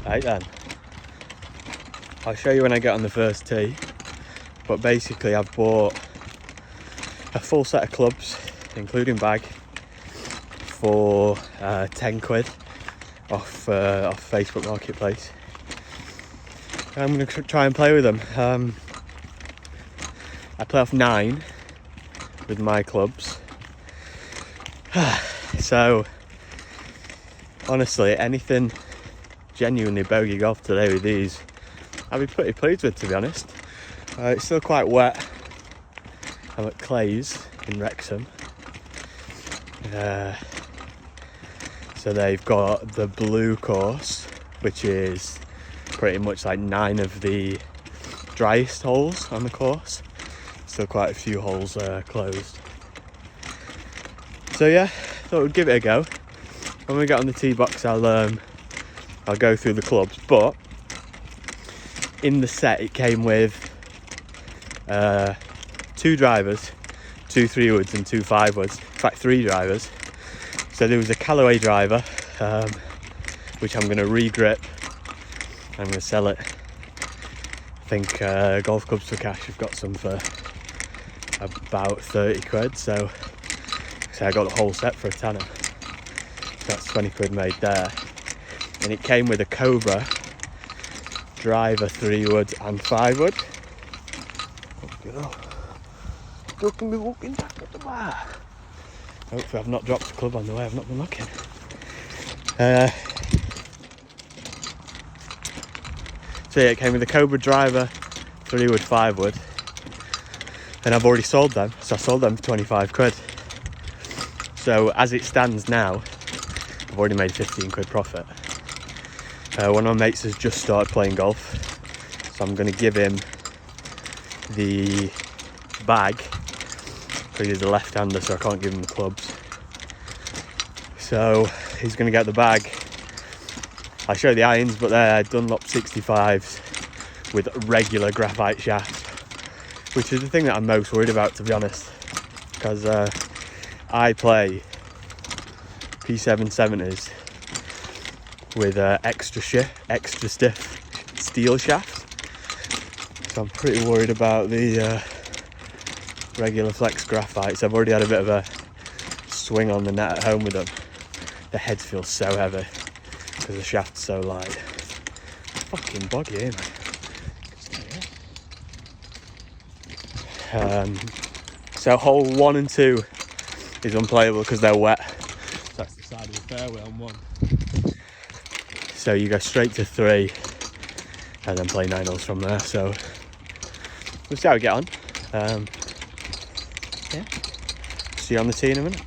Right then, I'll show you when I get on the first tee, but basically I've bought a full set of clubs, including bag, for 10 quid off Facebook Marketplace. I'm going to try and play with them. I play off 9 with my clubs. So, honestly, anything genuinely bogey golf today with these, I'd be pretty pleased with, to be honest. It's still quite wet. I'm at Clay's in Wrexham. So they've got the blue course, which is pretty much like 9 of the driest holes on the course. Still quite a few holes closed. So yeah, thought we'd give it a go. When we get on the tee box, I'll go through the clubs. But in the set, it came with 2 drivers, 2 3-woods and 2 5-woods. In fact, 3 drivers. So there was a Callaway driver, which I'm going to re-grip. I'm going to sell it. I think Golf Clubs for Cash have got some for about 30 quid. So I got the whole set for a tenner. So that's 20 quid made there. And it came with a Cobra driver, 3-wood and 5-wood. Hopefully I've not dropped the club on the way, I've not been looking. So yeah, it came with a Cobra driver, 3-wood, 5-wood. And I've already sold them, so I sold them for 25 quid. So as it stands now, I've already made 15 quid profit. One of my mates has just started playing golf, so I'm going to give him the bag, because he's a left-hander, so I can't give him the clubs. So he's going to get the bag. I show the irons, but they're Dunlop 65s with regular graphite shafts, which is the thing that I'm most worried about, to be honest, because I play P770s with extra stiff steel shafts, so I'm pretty worried about the regular flex graphites. I've already had a bit of a swing on the net at home with them. The heads feel so heavy because the shaft's so light. Fucking boggy here, man. So hole 1 and 2 is unplayable because they're wet. So that's the side of the fairway on 1. So you go straight to 3 and then play 9 holes from there. So we'll see how we get on. Yeah. See you on the tee in a minute.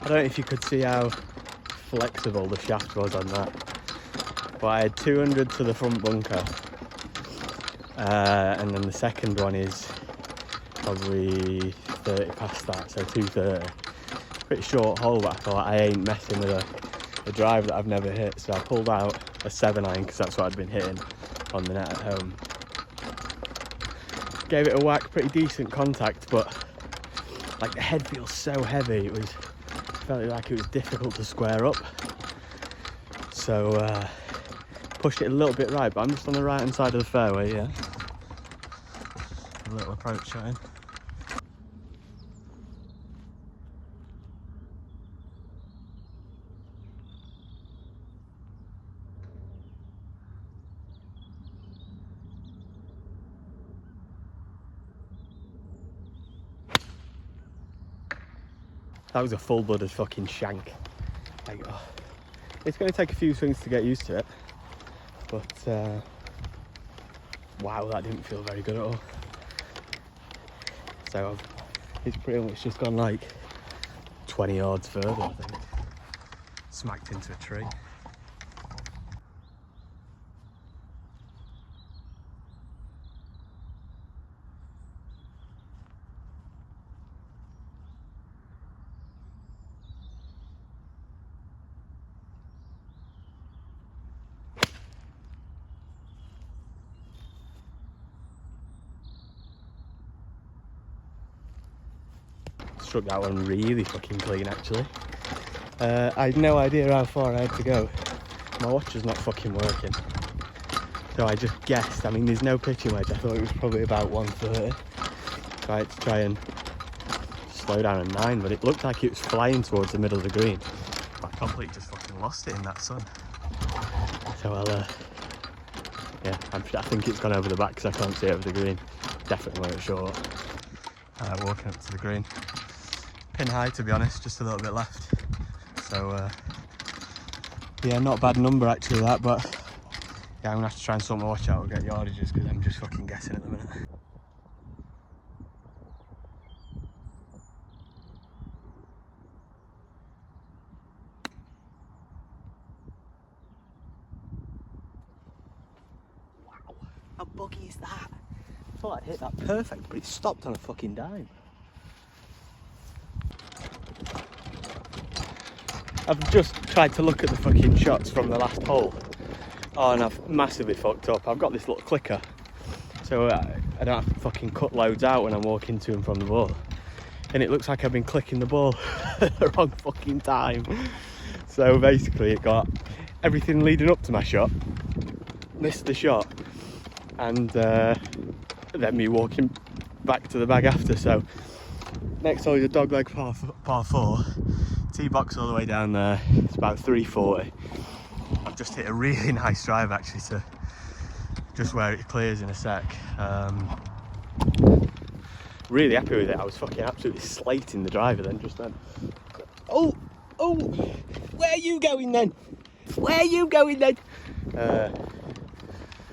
I don't know if you could see how flexible the shaft was on that, but I had 200 to the front bunker, and then the second one is probably 30 past that, so 230. Pretty short hole, but I thought I ain't messing with a drive that I've never hit, so I pulled out a 7-iron because that's what I'd been hitting on the net at home. Gave it a whack, pretty decent contact, but like the head feels so heavy, felt like it was difficult to square up. So pushed it a little bit right, but I'm just on the right hand side of the fairway, yeah. A little approach shot in. That was a full-blooded fucking shank. Like, oh. It's going to take a few swings to get used to it, but wow, that didn't feel very good at all. So it's pretty much just gone like 20 yards further, I think. Smacked into a tree. struck that one really fucking clean actually. I had no idea how far I had to go. My watch was not fucking working. So I just guessed. I mean, there's no pitching wedge. I thought it was probably about 130. So I had to try and slow down a 9, but it looked like it was flying towards the middle of the green. But I completely just fucking lost it in that sun. So yeah, I think it's gone over the back because I can't see it over the green. Definitely went short. Walking up to the green. Pin high, to be honest, just a little bit left. So yeah, not a bad number actually that, but yeah, I'm gonna have to try and sort my watch out and get yardages because I'm just fucking guessing at the minute. Wow, how buggy is that? I thought I'd hit that perfect, but it stopped on a fucking dime. I've just tried to look at the fucking shots from the last hole. Oh, and I've massively fucked up. I've got this little clicker, so I don't have to fucking cut loads out when I'm walking to and from the ball. And it looks like I've been clicking the ball at the wrong fucking time. So basically it got everything leading up to my shot, missed the shot, and then me walking back to the bag after. So next hole is a dogleg par 4, tee box all the way down there. It's about 340. I've just hit a really nice drive actually to just where it clears in a sec. Really happy with it. I was fucking absolutely slating the driver then just then. Oh, where are you going then? Where are you going then?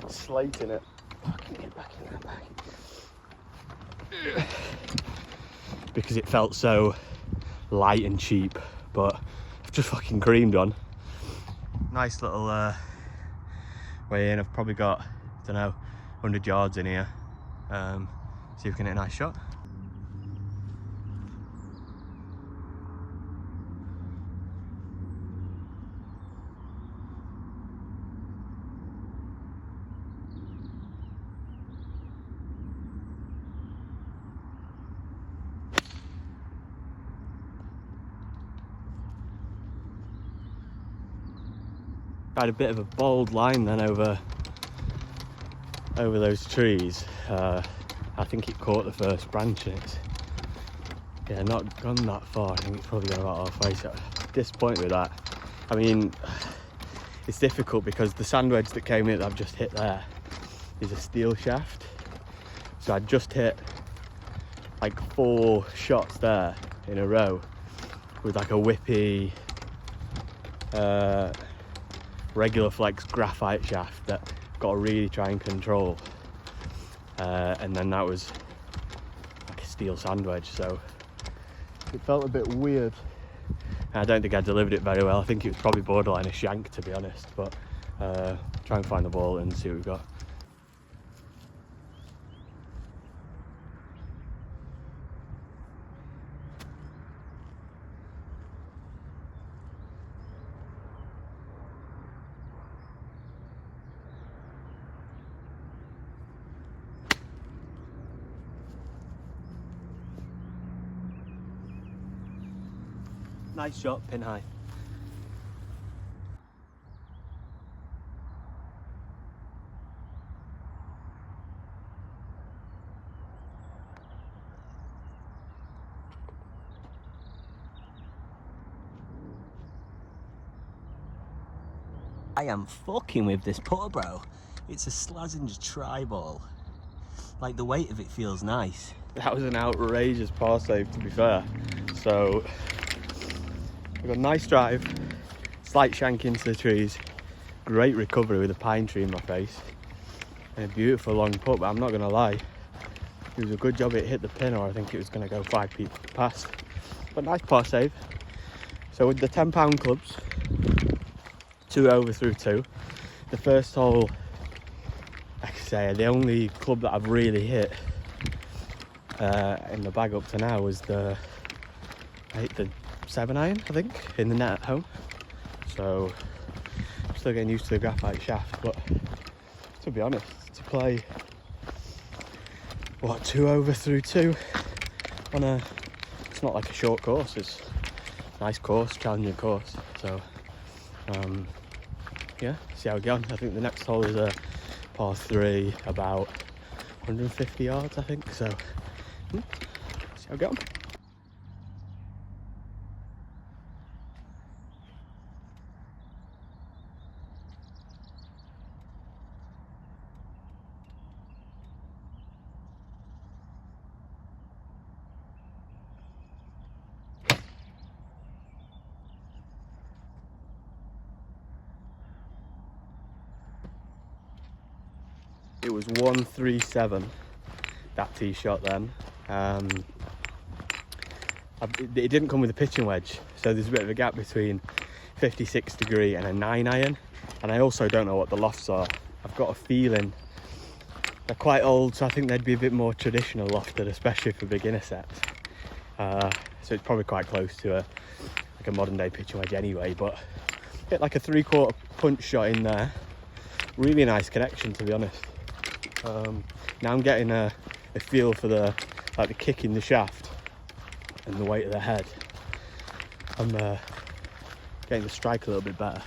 Slating it. Fucking get back in that bag. Because it felt so light and cheap, but I've just fucking creamed on. Nice little way in. I've probably got, I don't know, 100 yards in here. See if we can hit a nice shot. I had a bit of a bold line then over those trees. I think it caught the first branch and it's not gone that far. I think it's probably gone about halfway, so disappointed with that. I mean, it's difficult because the sand wedge that came in that I've just hit there is a steel shaft. So I just hit like 4 shots there in a row with like a whippy regular flex graphite shaft that got to really try and control, and then that was like a steel sand wedge, so it felt a bit weird. And I don't think I delivered it very well. I think it was probably borderline a shank, to be honest, but try and find the ball and see what we've got. Nice shot, pin high. I am fucking with this putter, bro. It's a Slazenger tri-ball. Like, the weight of it feels nice. That was an outrageous par save, to be fair. So I've got a nice drive, slight shank into the trees, great recovery with a pine tree in my face, and a beautiful long putt, but I'm not going to lie, it was a good job it hit the pin, or I think it was going to go 5 people past. But nice par save. So with the £10 clubs, 2 over through 2, the first hole, like I say, the only club that I've really hit in the bag up to now was I hit the 7-iron, I think, in the net at home. So I'm still getting used to the graphite shaft, but to be honest, to play 2 over through 2 on a it's not like a short course, it's a nice course, challenging course. So yeah, see how we go. I think the next hole is a par 3, about 150 yards, I think. So see how we go. It was 137, that tee shot then. It didn't come with a pitching wedge, so there's a bit of a gap between 56 degree and a 9 iron. And I also don't know what the lofts are. I've got a feeling they're quite old, so I think they'd be a bit more traditional lofted, especially for beginner sets. So it's probably quite close to like a modern day pitching wedge anyway, but hit like a 3/4 punch shot in there. Really nice connection, to be honest. Now I'm getting a feel for the kick in the shaft and the weight of the head. I'm getting the strike a little bit better.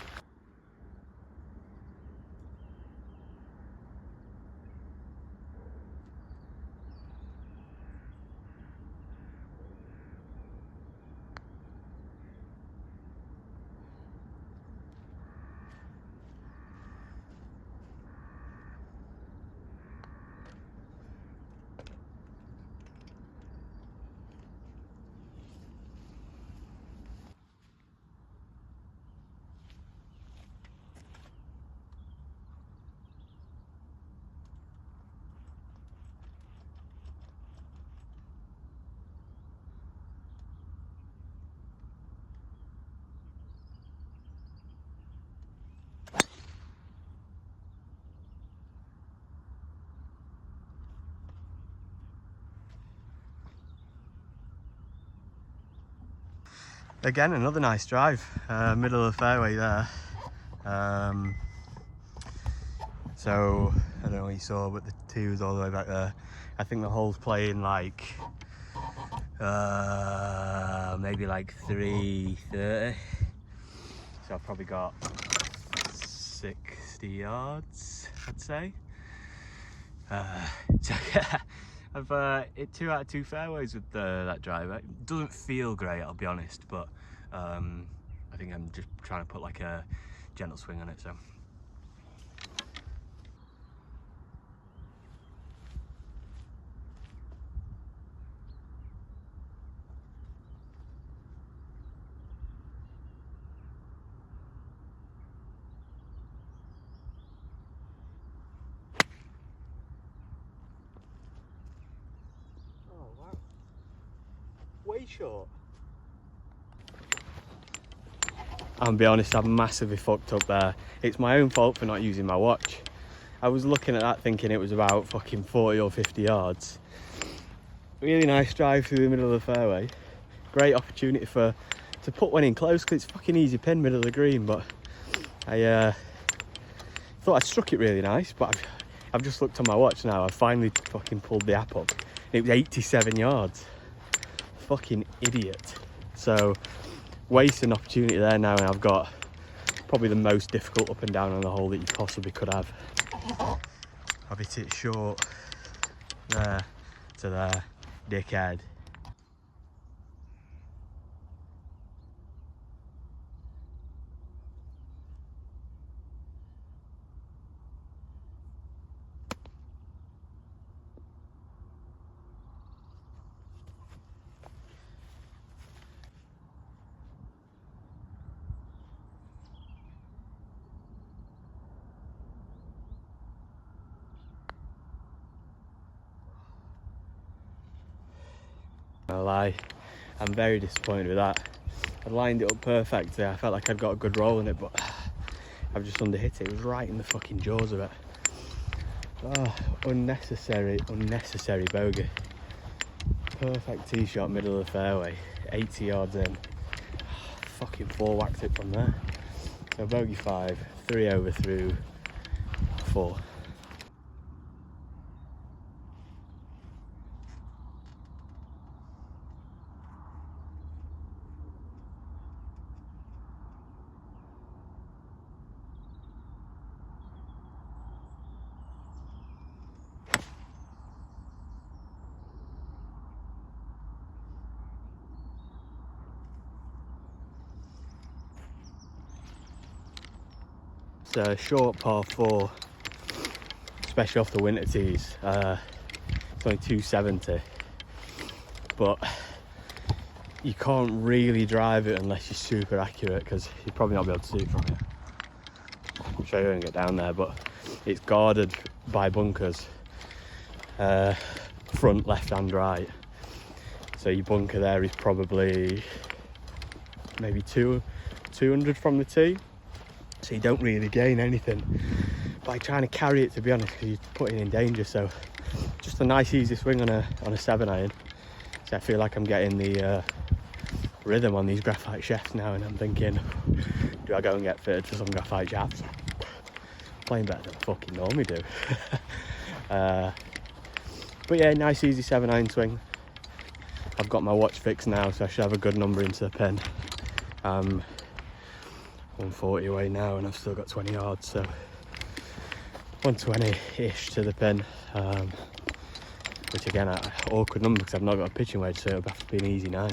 Again, another nice drive, middle of the fairway there. So I don't know what you saw, but the tee was all the way back there. I think the hole's playing like maybe like 330. So I've probably got 60 yards, I'd say. So yeah, I've hit 2 out of 2 fairways with that driver. It doesn't feel great, I'll be honest, but I think I'm just trying to put like a gentle swing on it. So way short. I'll be honest, I've massively fucked up there. It's my own fault for not using my watch. I was looking at that thinking it was about fucking 40 or 50 yards. Really nice drive through the middle of the fairway. Great opportunity to put one in close because it's fucking easy pin, middle of the green, but I thought I struck it really nice, but I've just looked on my watch now. I've finally fucking pulled the app up. It was 87 yards. Fucking idiot. So waste an opportunity there now, and I've got probably the most difficult up and down on the hole that you possibly could have. I've hit it short there to there, dickhead. No lie, I'm very disappointed with that. I lined it up perfectly. I felt like I'd got a good roll in it, but I've just underhit it. It was right in the fucking jaws of it. Oh, unnecessary bogey. Perfect tee shot, middle of the fairway, 80 yards in. Fucking 4-whacked it from there. So bogey 5, 3 over through 4. It's a short par 4, especially off the winter tees. It's only 270, but you can't really drive it unless you're super accurate, because you'll probably not be able to see it from here. I'll show you when I get down there, but it's guarded by bunkers, front, left and right. So your bunker there is probably maybe 200 from the tee, so you don't really gain anything by trying to carry it, to be honest, because you're putting in danger. So just a nice easy swing on a 7-iron. So I feel like I'm getting the rhythm on these graphite shafts now, and I'm thinking, do I go and get fitted for some graphite shafts? Playing better than I fucking normally do. But yeah, nice easy 7-iron swing. I've got my watch fixed now, so I should have a good number into the pin. 140 away now, and I've still got 20 yards, so 120-ish to the pin. Which again, awkward number because I've not got a pitching wedge, so it'll have to be an easy 9.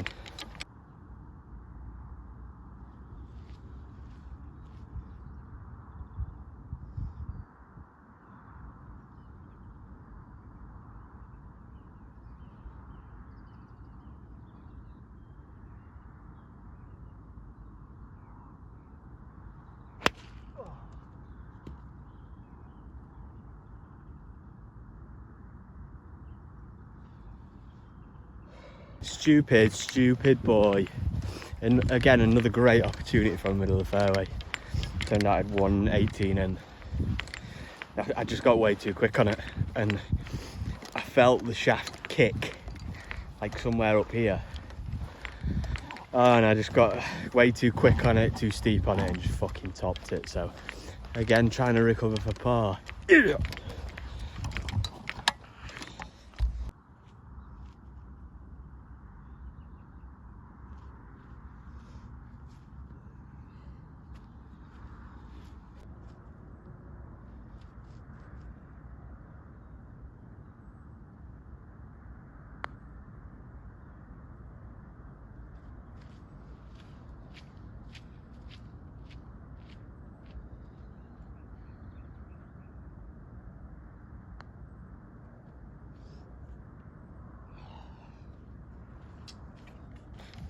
Stupid boy. And again, another great opportunity from the middle of the fairway. Turned out I had 118 in. I just got way too quick on it, and I felt the shaft kick like somewhere up here. And I just got way too quick on it, too steep on it, and just fucking topped it. So again, trying to recover for par.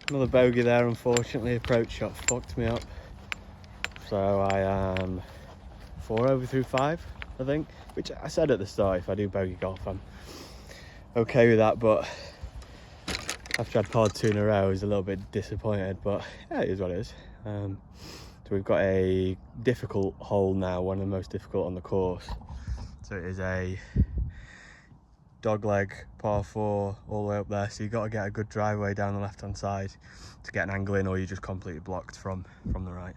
Another bogey there, unfortunately. Approach shot fucked me up. So I am 4 over through 5, I think. Which I said at the start, if I do bogey golf, I'm okay with that. But after I'd parred 2 in a row, I was a little bit disappointed. But yeah, it is what it is. So we've got a difficult hole now, one of the most difficult on the course. So it is a dogleg par 4 all the way up there, so you've got to get a good driveway down the left hand side to get an angle in, or you're just completely blocked from the right.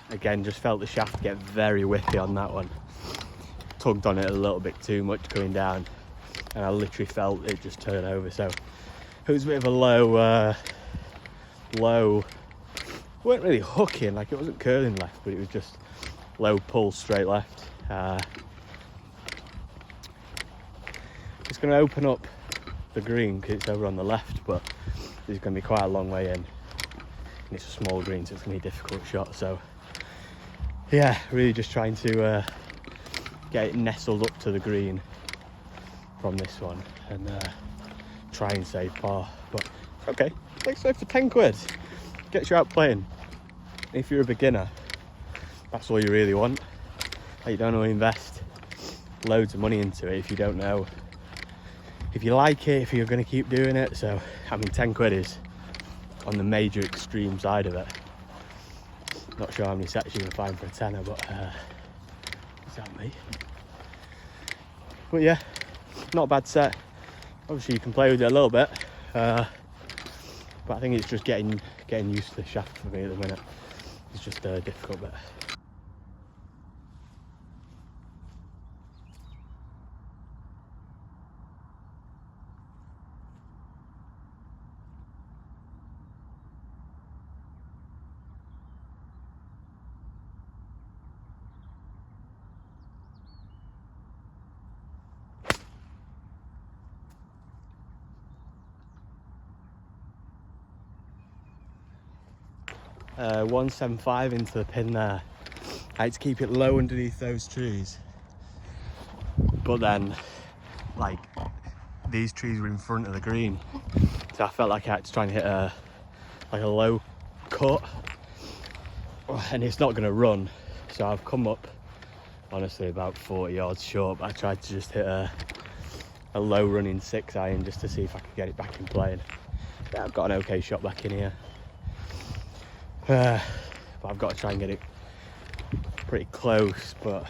Again, just felt the shaft get very whippy on that one. Tugged on it a little bit too much coming down, and I literally felt it just turn over. So it was a bit of a low, weren't really hooking, like it wasn't curling left, but it was just low pull straight left. It's going to open up the green because it's over on the left, but it's going to be quite a long way in, and it's a small green, so it's going to be a difficult shot. So yeah, really just trying to get it nestled up to the green from this one, and try and save par. But okay, like so for 10 quid gets you out playing. If you're a beginner, that's all you really want. Like, you don't want to invest loads of money into it if you don't know if you like it, if you're going to keep doing it. So I mean, 10 quid is on the major extreme side of it. Not sure how many sets you can find for a tenner, but is that me? But yeah, not a bad set. Obviously you can play with it a little bit, but I think it's just getting used to the shaft for me at the minute. It's just a difficult bit. 175 into the pin there. I had to keep it low underneath those trees, but then like these trees were in front of the green, so I felt like I had to try and hit a low cut, and it's not going to run. So I've come up honestly about 40 yards short, but I tried to just hit a low running 6-iron just to see if I could get it back in play. And yeah, I've got an okay shot back in here, but I've got to try and get it pretty close. But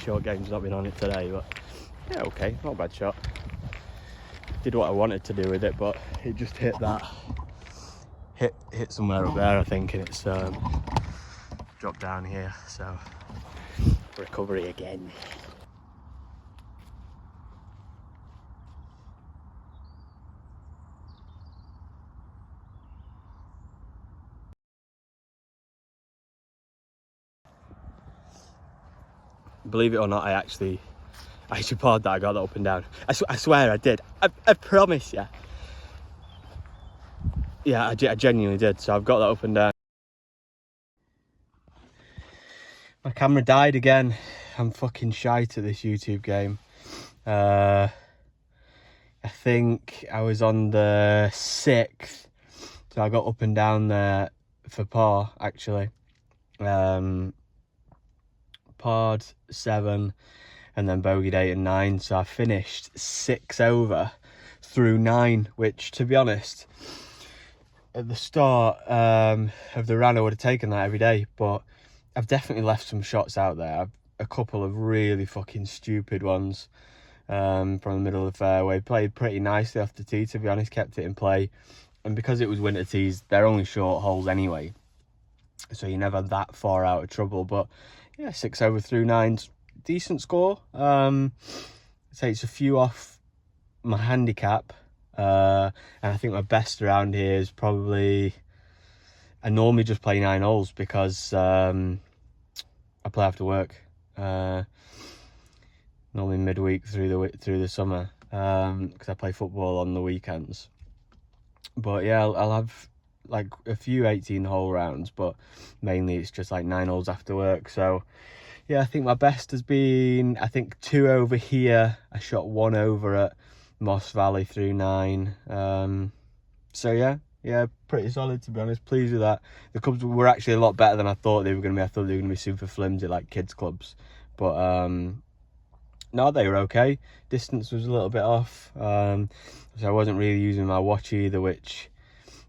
short game's not been on it today, but yeah, okay, not a bad shot. Did what I wanted to do with it, but it just hit somewhere up there, I think, and it's dropped down here, so recovery again. Believe it or not, I actually parred that. I got that up and down. I swear I did. I promise you. Yeah, I genuinely did. So I've got that up and down. My camera died again. I'm fucking shite at this YouTube game. I think I was on the 6th, so I got up and down there for par, actually. Parred 7 and then bogeyed 8 and 9, so I finished 6 over through 9, which, to be honest, at the start of the round I would have taken that every day, but I've definitely left some shots out there. A couple of really fucking stupid ones from the middle of the fairway. Played pretty nicely off the tee, to be honest, kept it in play. And because it was winter tees, they're only short holes anyway, so you're never that far out of trouble. But yeah, 6 over through 9's decent score. I'd say it's a few off my handicap, and I think my best around here is probably, I normally just play 9 holes because I play after work, normally midweek through the summer, because I play football on the weekends. But yeah, I'll have like a few 18-hole rounds, but mainly it's just like 9 holes after work. So yeah, I think my best has been, I think, 2 over here. I shot 1 over at Moss Valley through 9. So yeah, pretty solid, to be honest. Pleased with that. The clubs were actually a lot better than I thought they were going to be. I thought they were going to be super flimsy, like kids clubs, but no, they were okay. Distance was a little bit off, so I wasn't really using my watch either, which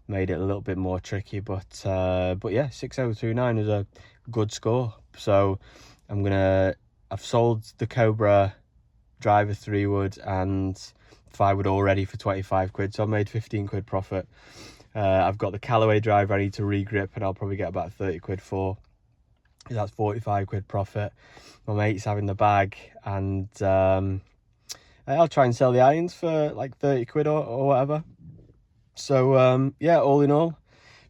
made it a little bit more tricky. But yeah, 6 over through 9 is a good score. So I've sold the Cobra driver 3-wood and 5-wood already for 25 quid, so I made 15 quid profit. I've got the Callaway driver I need to regrip, and I'll probably get about 30 quid for. That's 45 quid profit. My mate's having the bag, and I'll try and sell the irons for like 30 quid or whatever. So yeah, all in all,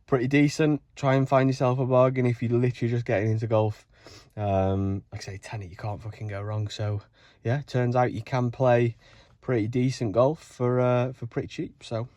pretty decent. Try and find yourself a bargain if you're literally just getting into golf. Like I say, tenner, you can't fucking go wrong. So yeah, turns out you can play pretty decent golf for pretty cheap. So